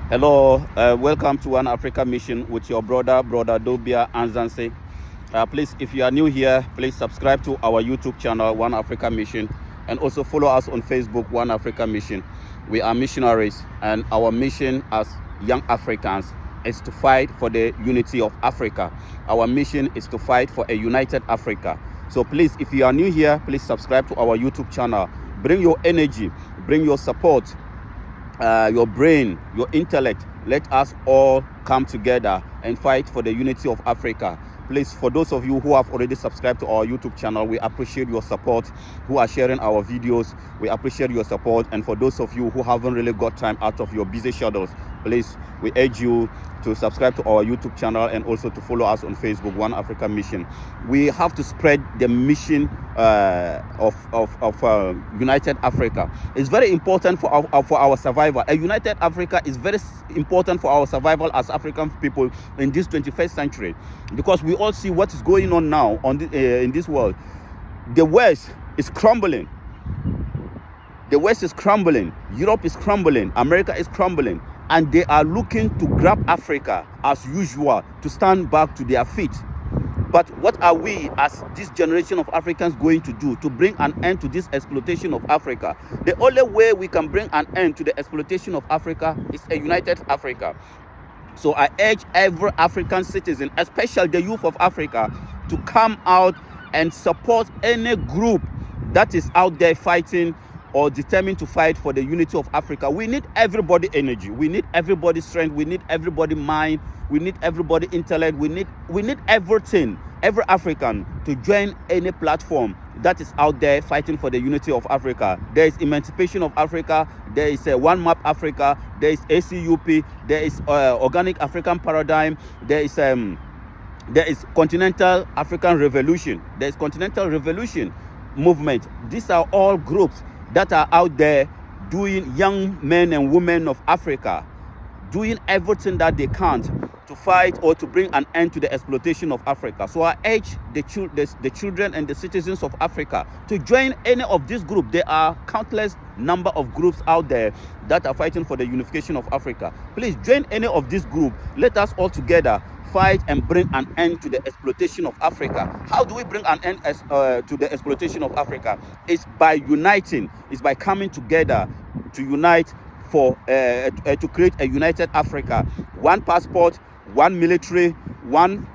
Hello, welcome to One Africa Mission with your brother Dobia Anzanse. Please, if you are new here, please subscribe to our YouTube channel, One Africa Mission, and also follow us on Facebook, One Africa Mission. We are missionaries, and our mission as young Africans is to fight for the unity of Africa. Our mission is to fight for a united Africa. So please, if you are new here, please subscribe to our YouTube channel. Bring your energy, bring your support, your brain, your intellect. Let us all come together and fight for the unity of Africa. Please, for those of you who have already subscribed to our YouTube channel, we appreciate your support, who are sharing our videos. We appreciate your support. And for those of you who haven't really got time out of your busy schedules, please, we urge you to subscribe to our YouTube channel and also to follow us on Facebook, One Africa Mission. We have to spread the mission of United Africa. It's very important for our survival. A united Africa is very important for our survival as African people in this 21st century, because we all see what is going on now in this world. The West is crumbling. The West is crumbling. Europe is crumbling. America is crumbling. And they are looking to grab Africa as usual to stand back to their feet. But what are we as this generation of Africans going to do to bring an end to this exploitation of Africa? The only way we can bring an end to the exploitation of Africa is a united Africa. So I urge every African citizen, especially the youth of Africa, to come out and support any group that is out there fighting or determined to fight for the unity of Africa. We need everybody energy. We need everybody strength. We need everybody mind. We need everybody intellect. We need everything, every African to join any platform that is out there fighting for the unity of Africa. There is Emancipation of Africa. There is One Map Africa. There is ACUP. There is Organic African Paradigm. There is Continental African Revolution. There is Continental Revolution Movement. These are all groups that are out there doing, young men and women of Africa, doing everything that they can to fight or to bring an end to the exploitation of Africa. So I urge the children and the citizens of Africa to join any of these groups. There are countless number of groups out there that are fighting for the unification of Africa. Please join any of these groups. Let us all together fight and bring an end to the exploitation of Africa. How do we bring an end to the exploitation of Africa? It's by uniting. It's by coming together to unite for to create a united Africa. One passport, one military, one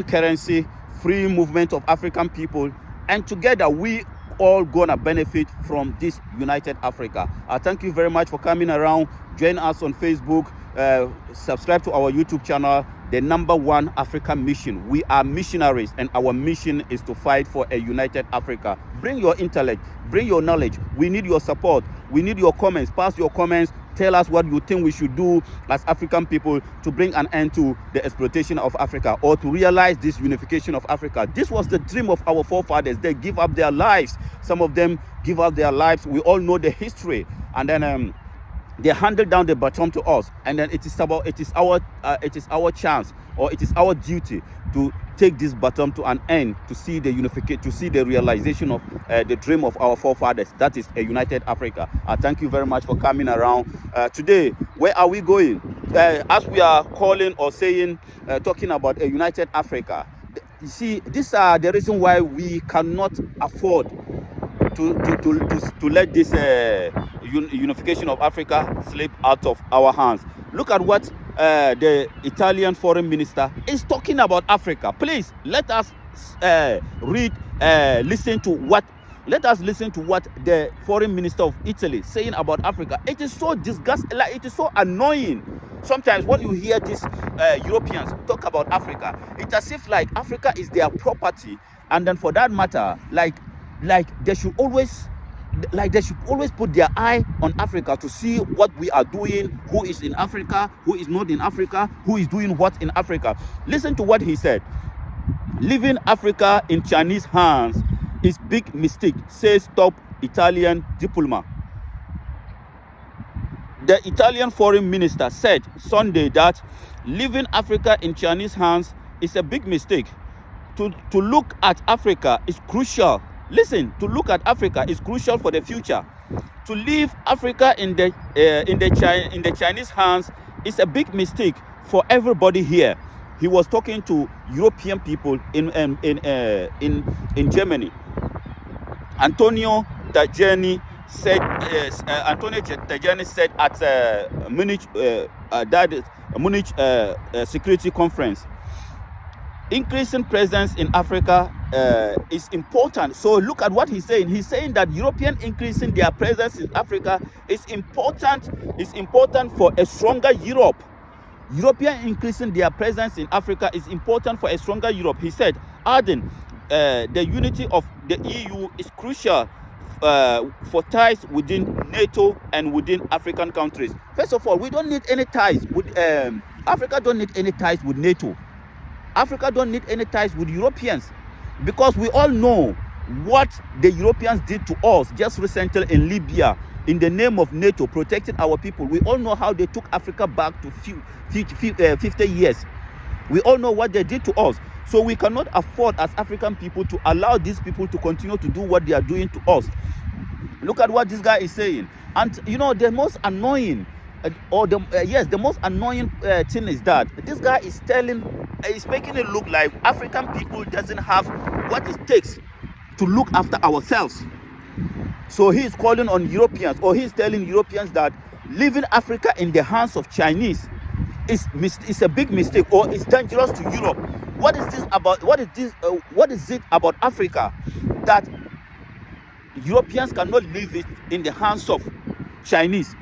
currency, free movement of African people, and together we all gonna benefit from this united Africa. Thank you very much for coming around. Join us on Facebook. Subscribe to our YouTube channel, the #1 African Mission. We are missionaries, and our mission is to fight for a united Africa. Bring your intellect, bring your knowledge. We need your support. We need your comments. Pass your comments. Tell us what you think we should do as African people to bring an end to the exploitation of Africa, or to realize this unification of Africa. This was the dream of our forefathers. They give up their lives. Some of them give up their lives. We all know the history. And then they handed down the baton to us, and then it is our chance, or it is our duty to take this baton to an end, to see the unification, to see the realization of the dream of our forefathers, that is a united Africa. Thank you very much for coming around. Today, where are we going? As we are calling or saying, talking about a united Africa, you see, these are the reason why we cannot afford to let this unification of Africa slip out of our hands. Look at what the Italian foreign minister is talking about Africa. Please let us listen to what the foreign minister of Italy is saying about Africa. It is so disgusting, like it is so annoying. Sometimes when you hear these Europeans talk about Africa, it's as if like Africa is their property, and then for that matter, like they should always put their eye on Africa to see what we are doing, who is in Africa, who is not in Africa, who is doing what in Africa. Listen to what he said. Leaving Africa in Chinese hands is big mistake, says top Italian diplomat. The Italian foreign minister said Sunday that leaving Africa in Chinese hands is a big mistake. To look at Africa is crucial. Listen, to look at Africa is crucial for the future. To leave Africa in the Chinese hands is a big mistake for everybody here. He was talking to European people in Germany. Antonio Tajani said at Munich Security Conference, increasing presence in Africa is important. So look at what he's saying. He's saying that European increasing their presence in Africa is important. It's important for a stronger Europe. European increasing their presence in Africa is important for a stronger Europe. He said, adding, the unity of the EU is crucial for ties within NATO and within African countries. First of all, we don't need any ties with Africa. Don't need any ties with NATO. Africa don't need any ties with Europeans, because we all know what the Europeans did to us just recently in Libya in the name of NATO, protecting our people. We all know how they took Africa back to 50 years. We all know what they did to us. So we cannot afford as African people to allow these people to continue to do what they are doing to us. Look at what this guy is saying. And you know, the most annoying the most annoying thing is that this guy is making it look like African people doesn't have what it takes to look after ourselves. So he is calling on Europeans, or he's telling Europeans that leaving Africa in the hands of Chinese is a big mistake, or it's dangerous to Europe. What is this about? What is it about Africa that Europeans cannot leave it in the hands of Chinese?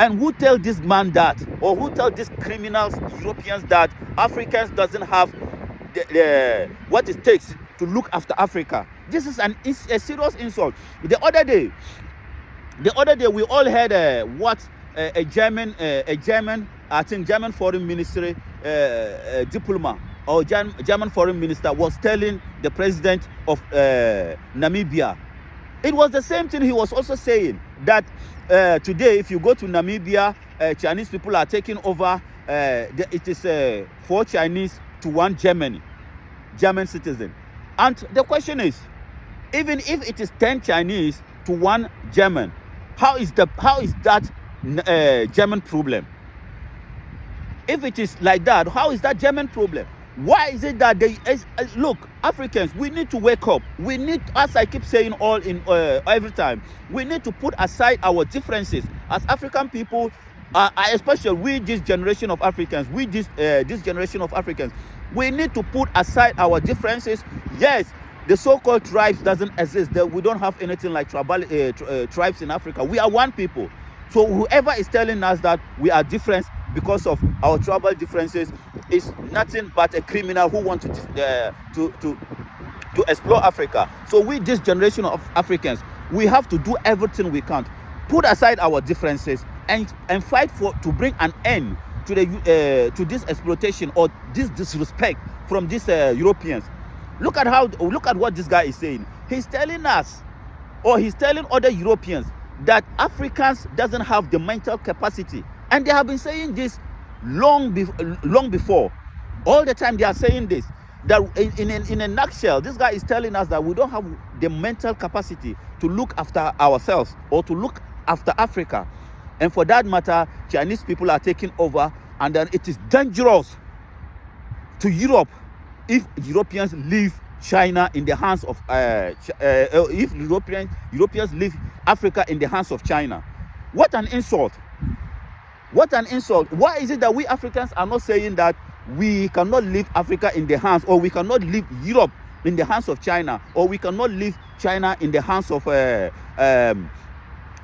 And who tell this man that, or who tell these criminals, Europeans, that Africans doesn't have what it takes to look after Africa? This is a serious insult. The other day we all heard what a German, I think German foreign ministry diplomat or German foreign minister was telling the president of Namibia. It was the same thing he was also saying, that today if you go to Namibia, Chinese people are taking over. It is 4 Chinese to 1 German citizen. And the question is, even if it is 10 Chinese to 1 German, how is that German problem? If it is like that, how is that German problem? Why is it that look, Africans, we need to wake up. We need, as I keep saying every time, we need to put aside our differences as African people, especially we, this generation of Africans, we this generation of Africans, we need to put aside our differences. Yes, the so-called tribes doesn't exist. We don't have anything like tribal tribes in Africa. We are one people. So whoever is telling us that we are different because of our tribal differences is nothing but a criminal who wants to explore Africa. So we, this generation of Africans, we have to do everything we can, put aside our differences and fight to bring an end to this exploitation or this disrespect from these Europeans. Look at what this guy is saying. He's telling us, or he's telling other Europeans, that Africans doesn't have the mental capacity, and they have been saying this long before. All the time they are saying this. That in a nutshell, this guy is telling us that we don't have the mental capacity to look after ourselves or to look after Africa. And for that matter, Chinese people are taking over, and then it is dangerous to Europe if Europeans leave China in the hands of if Europeans leave Africa in the hands of China. What an insult! What an insult! Why is it that we Africans are not saying that we cannot leave Africa in the hands, or we cannot leave Europe in the hands of China, or we cannot leave China in the hands of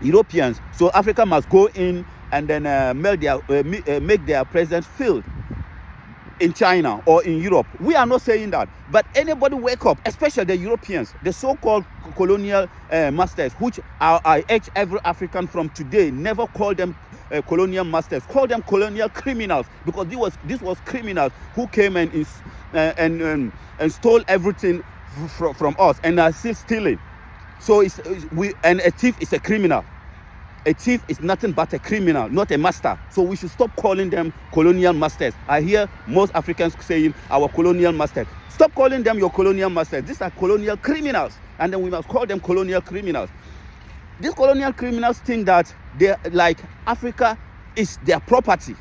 Europeans? So Africa must go in and then make their presence filled in China or in Europe. We are not saying that. But anybody wake up, especially the Europeans, the so-called colonial masters, which I urge every African from today, never call them colonial masters, call them colonial criminals, because this was criminals who came and stole everything from us and are still stealing. So and a thief is a criminal. A thief is nothing but a criminal, not a master. So we should stop calling them colonial masters. I hear most Africans saying our colonial masters. Stop calling them your colonial masters. These are colonial criminals, and then we must call them colonial criminals. These colonial criminals think that they like Africa is their property.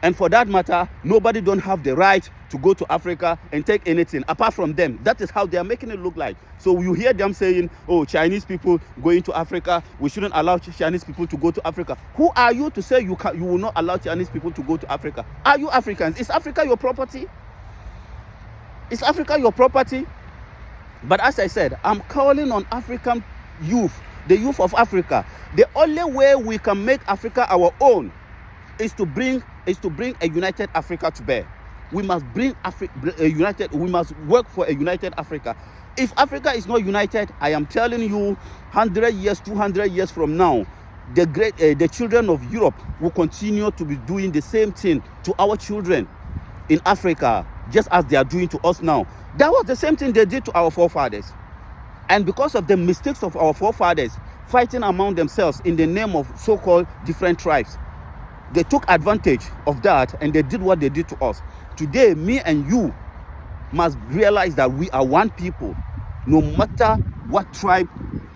And for that matter, nobody don't have the right to go to Africa and take anything apart from them. That is how they are making it look like. So you hear them saying, oh, Chinese people going to Africa, we shouldn't allow Chinese people to go to Africa. Who are you to say you will not allow Chinese people to go to Africa? Are you Africans? Is Africa your property? Is Africa your property? But as I said, I'm calling on African youth, the youth of Africa. The only way we can make Africa our own is to bring a united Africa to bear. We must bring we must work for a united Africa. If Africa is not united, I am telling you, 100 years, 200 years from now, the children of Europe will continue to be doing the same thing to our children in Africa, just as they are doing to us now. That was the same thing they did to our forefathers. And because of the mistakes of our forefathers fighting among themselves in the name of so-called different tribes, they took advantage of that and they did what they did to us. Today, me and you must realize that we are one people. No matter what tribe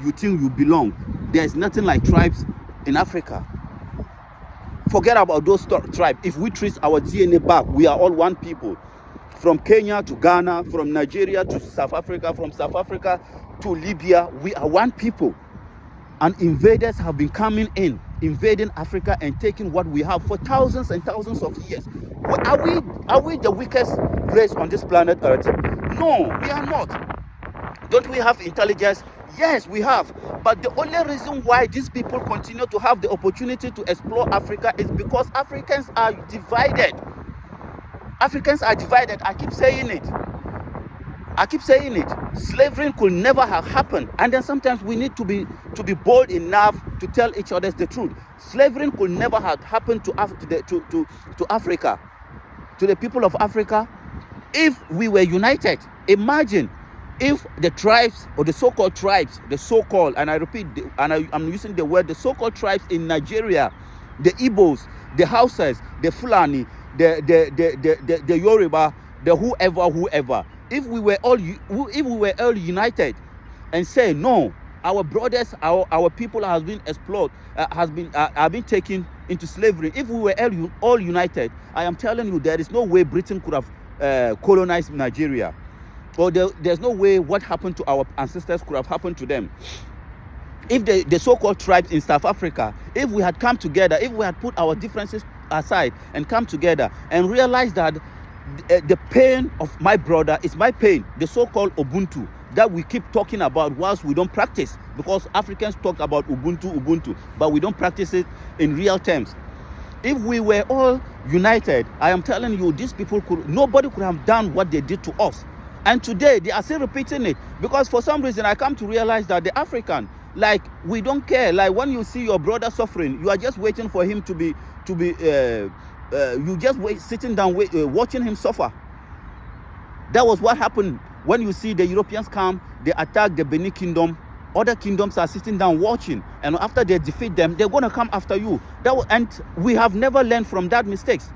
you think you belong, there is nothing like tribes in Africa. Forget about those tribes. If we trace our DNA back, we are all one people. From Kenya to Ghana, from Nigeria to South Africa, from South Africa to Libya, we are one people. And invaders have been coming in, invading Africa and taking what we have for thousands and thousands of years. Are we the weakest race on this planet Earth? No, we are not. Don't we have intelligence? Yes, we have. But the only reason why these people continue to have the opportunity to explore Africa is because Africans are divided. Africans are divided. I keep saying it. Slavery could never have happened. And then sometimes we need to be bold enough to tell each other the truth. Slavery could never have happened to Africa, to the people of Africa, if we were united. Imagine if the tribes, or the so-called tribes, and I repeat, I'm using the word, the so-called tribes in Nigeria, the Igbos, the Hausas, the Fulani, the Yoruba, the whoever, if we were all united and say no, our brothers, our people has been exploited, have been taken into slavery. If we were all united, I am telling you, there is no way Britain could have colonized Nigeria, or there's no way what happened to our ancestors could have happened to them. If the so-called tribes in South Africa, if we had come together, if we had put our differences aside and come together and realize that the pain of my brother is my pain, the so-called Ubuntu that we keep talking about whilst we don't practice, because Africans talk about Ubuntu, but we don't practice it in real terms. If we were all united, I am telling you, these people nobody could have done what they did to us. And today they are still repeating it, because for some reason I come to realize that the African, like, we don't care. Like, when you see your brother suffering, you are just waiting for him to be you just sitting down watching him suffer. That was what happened when you see the Europeans come, they attack the Benin Kingdom. Other kingdoms are sitting down watching, and after they defeat them, they're going to come after you. And we have never learned from that mistakes.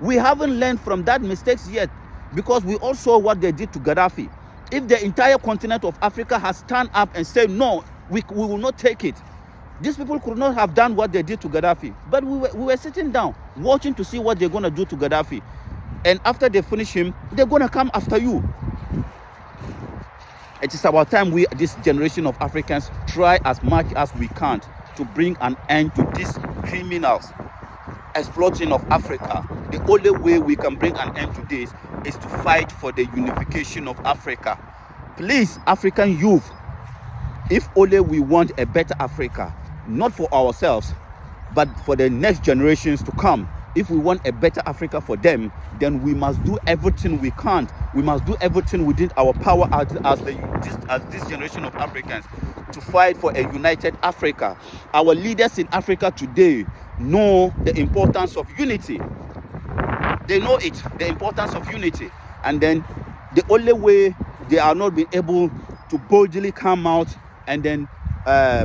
We haven't learned from that mistakes yet, because we all saw what they did to Gaddafi. If the entire continent of Africa has stand up and said no, we will not take it, these people could not have done what they did to Gaddafi. But we were sitting down watching to see what they're going to do to Gaddafi. And after they finish him, they're going to come after you. It is about time this generation of Africans, try as much as we can to bring an end to these criminals exploiting of Africa. The only way we can bring an end to this is to fight for the unification of Africa. Please, African youth, if only we want a better Africa, not for ourselves, but for the next generations to come, if we want a better Africa for them, then we must do everything we can. We must do everything within our power as this generation of Africans to fight for a united Africa. Our leaders in Africa today know the importance of unity. They know it, the importance of unity. And then the only way they are not being able to boldly come out and then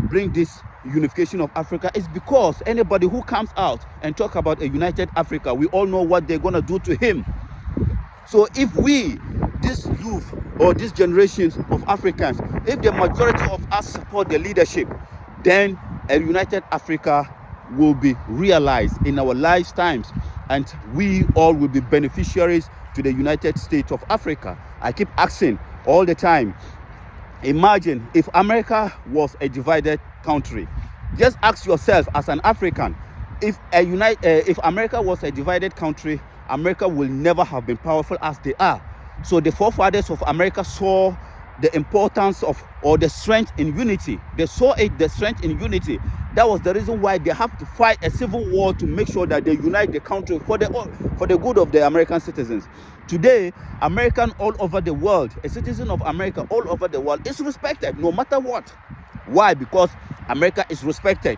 bring this unification of Africa is because anybody who comes out and talk about a united Africa, we all know what they're going to do to him. So if we, this youth or these generations of Africans, if the majority of us support the leadership, then a united Africa will be realized in our lifetimes, and we all will be beneficiaries to the United States of Africa. I keep asking all the time, imagine if America was a divided country. Just ask yourself as an African, if America was a divided country, America will never have been powerful as they are. So the forefathers of America saw the importance of, or the strength in unity. They saw it, the strength in unity. That was the reason why they have to fight a civil war to make sure that they unite the country for the good of the American citizens. Today, American all over the world, a citizen of America all over the world is respected no matter what. Why? Because America is respected.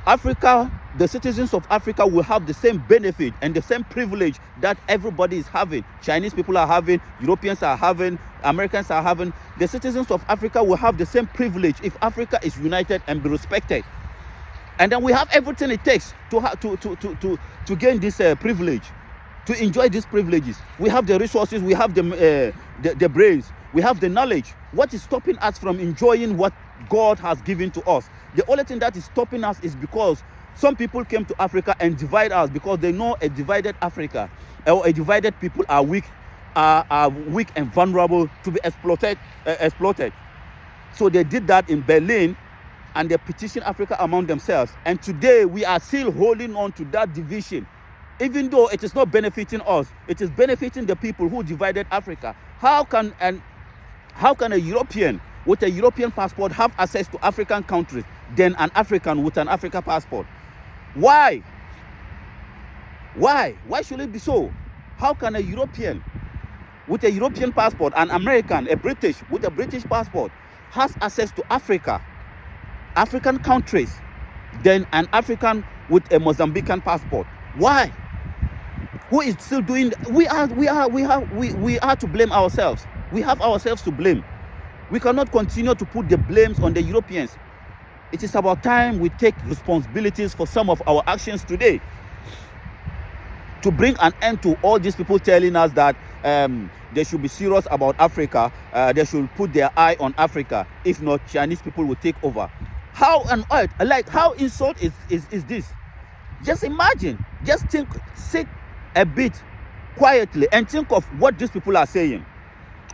Africa, the citizens of Africa will have the same benefit and the same privilege that everybody is having. Chinese people are having, Europeans are having, Americans are having. The citizens of Africa will have the same privilege if Africa is united and be respected. And then we have everything it takes to gain this privilege, to enjoy these privileges. We have the resources, we have the brains, we have the knowledge. What is stopping us from enjoying what God has given to us? The only thing that is stopping us is because some people came to Africa and divide us, because they know a divided Africa or a divided people are weak and vulnerable to be exploited. So they did that in Berlin, and they petitioned Africa among themselves. And today we are still holding on to that division. Even though it is not benefiting us, it is benefiting the people who divided Africa. How can a European with a European passport have access to African countries than an African with an African passport? Why? Why should it be so? How can a European with a European passport, an American, a British with a British passport has access to African countries than an African with a Mozambican passport? Why? Who is still doing? We are to blame ourselves. We have ourselves to blame. We cannot continue to put the blames on the Europeans. It is about time we take responsibilities for some of our actions today, to bring an end to all these people telling us that they should be serious about Africa. They should put their eye on Africa. If not, Chinese people will take over. How on earth? Like, how insult is this? Just imagine. Just think, sit a bit quietly and think of what these people are saying.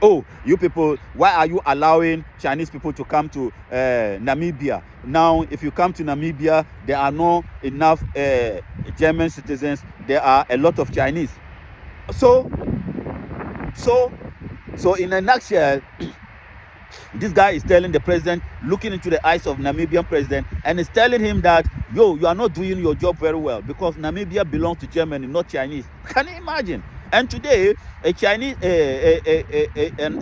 Oh, you people, why are you allowing Chinese people to come to Namibia? Now, if you come to Namibia, there are not enough German citizens. There are a lot of Chinese. So in a nutshell, this guy is telling the president, looking into the eyes of Namibian president, and is telling him that, yo, you are not doing your job very well, because Namibia belongs to Germany, not Chinese. Can you imagine? And today, an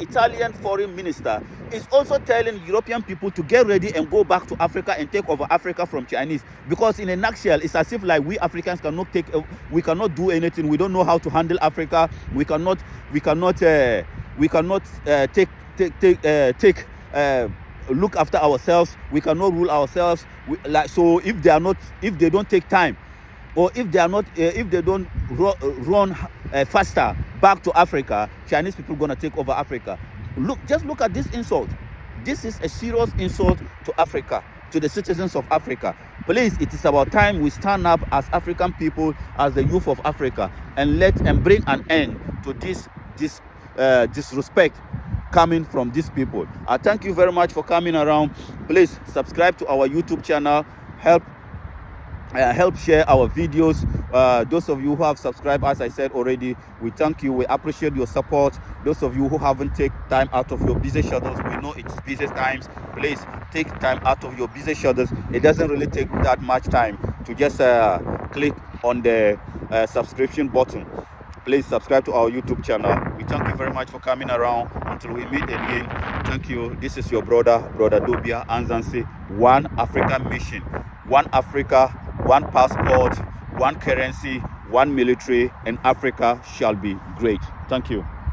Italian foreign minister is also telling European people to get ready and go back to Africa and take over Africa from Chinese. Because in a nutshell, it's as if like we Africans cannot do anything. We don't know how to handle Africa. We cannot look after ourselves. We cannot rule ourselves. So if they don't take time, or if they don't run faster back to Africa, Chinese people are gonna take over Africa. Just look at this insult. This is a serious insult to Africa, to the citizens of Africa. Please, it is about time we stand up as African people, as the youth of Africa, and bring an end to this disrespect coming from these people. I thank you very much for coming around. Please subscribe to our YouTube channel. Help share our videos. Those of you who have subscribed, as I said already, we thank you. We appreciate your support. Those of you who haven't taken time out of your busy schedules, we know it's busy times. Please take time out of your busy schedules. It doesn't really take that much time to just click on the subscription button. Please subscribe to our YouTube channel. We thank you very much for coming around. Until we meet again, thank you. This is your brother Dobia Anzansi. One African mission, one Africa, one passport, one currency, one military, and Africa shall be great. Thank you.